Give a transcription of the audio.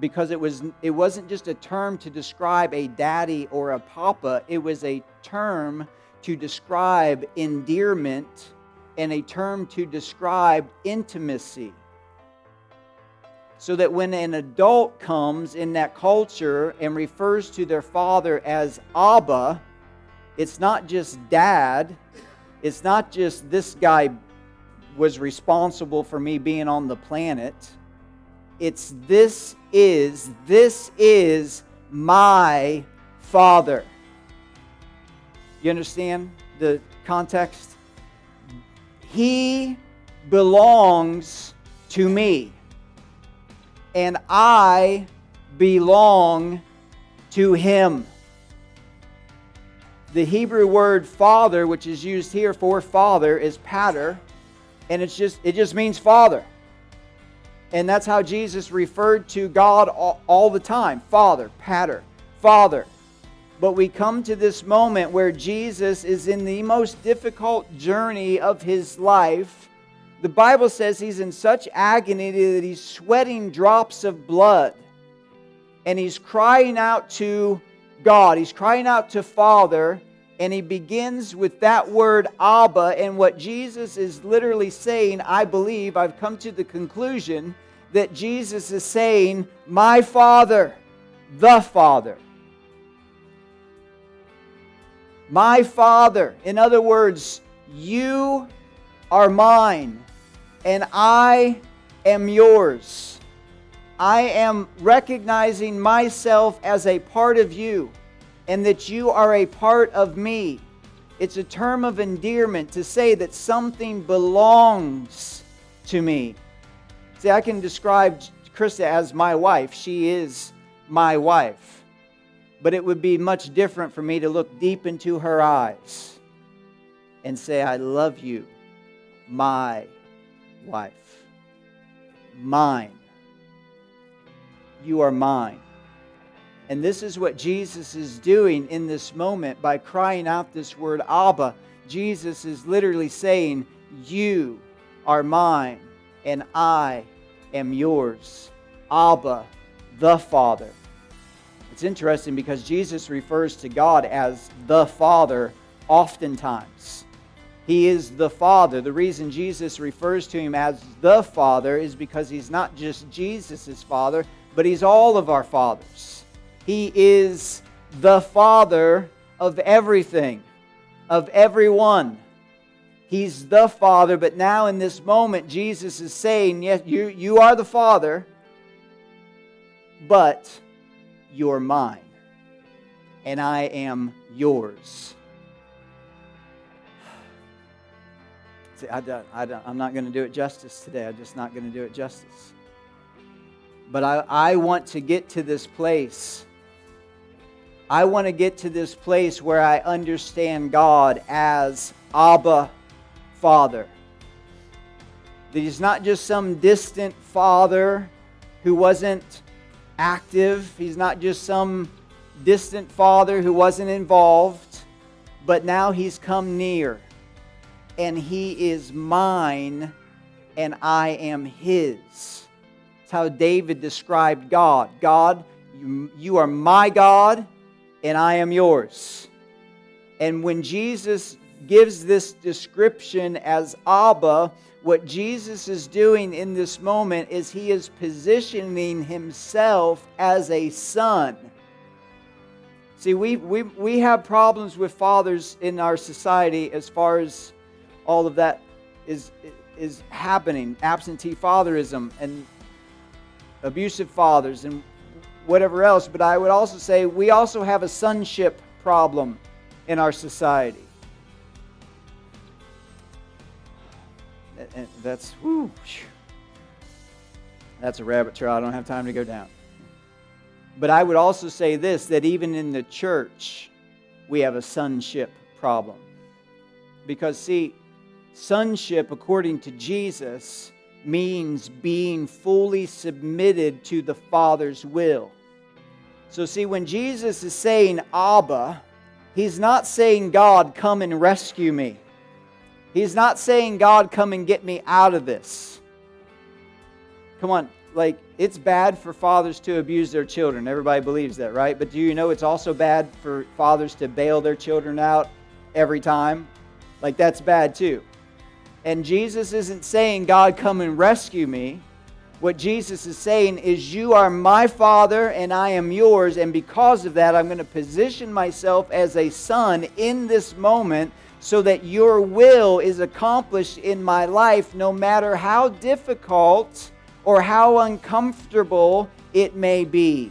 because it wasn't just a term to describe a daddy or a papa. It was a term to describe endearment and a term to describe intimacy. So that when an adult comes in that culture and refers to their father as Abba, it's not just dad. It's not just this guy was responsible for me being on the planet. It's this is my Father. You understand the context? He belongs to me, and I belong to him. The Hebrew word father, which is used here for father, is pater, and it just means father. And that's how Jesus referred to God all the time. Father, pater, Father. But we come to this moment where Jesus is in the most difficult journey of his life. The Bible says he's in such agony that he's sweating drops of blood. And he's crying out to God. He's crying out to Father. And he begins with that word Abba. And what Jesus is literally saying, I believe, I've come to the conclusion that Jesus is saying, my Father, the Father. My Father. In other words, you are mine and I am yours. I am recognizing myself as a part of you and that you are a part of me. It's a term of endearment to say that something belongs to me. See, I can describe Krista as my wife. She is my wife. But it would be much different for me to look deep into her eyes and say, I love you, my wife. Mine. You are mine. And this is what Jesus is doing in this moment by crying out this word Abba. Jesus is literally saying, you are mine and I am yours. Abba, the Father. It's interesting because Jesus refers to God as the Father oftentimes. He is the Father. The reason Jesus refers to him as the Father is because he's not just Jesus' Father, but he's all of our fathers. He is the Father of everything, of everyone. He's the Father, but now in this moment, Jesus is saying, yes, you are the Father, but you're mine, and I am yours. See, I'm not going to do it justice today. I'm just not going to do it justice. But I want to get to this place. I want to get to this place where I understand God as Abba, Father. That he's not just some distant father who wasn't active. He's not just some distant father who wasn't involved. But now he's come near. And he is mine and I am his. That's how David described God. God, you are my God and I am yours. And when Jesus gives this description as Abba, what Jesus is doing in this moment is he is positioning himself as a son. See, we have problems with fathers in our society as far as all of that is happening. Absentee fatherism and abusive fathers and whatever else. But I would also say we also have a sonship problem in our society. And that's a rabbit trail I don't have time to go down. But I would also say this, that even in the church, we have a sonship problem. Because see, sonship, according to Jesus, means being fully submitted to the Father's will. So see, when Jesus is saying Abba, he's not saying, God, come and rescue me. He's not saying, God, come and get me out of this. Come on, like, it's bad for fathers to abuse their children. Everybody believes that, right? But do you know it's also bad for fathers to bail their children out every time? Like, that's bad too. And Jesus isn't saying, God, come and rescue me. What Jesus is saying is, you are my Father and I am yours, and because of that, I'm going to position myself as a son in this moment so that your will is accomplished in my life, no matter how difficult or how uncomfortable it may be.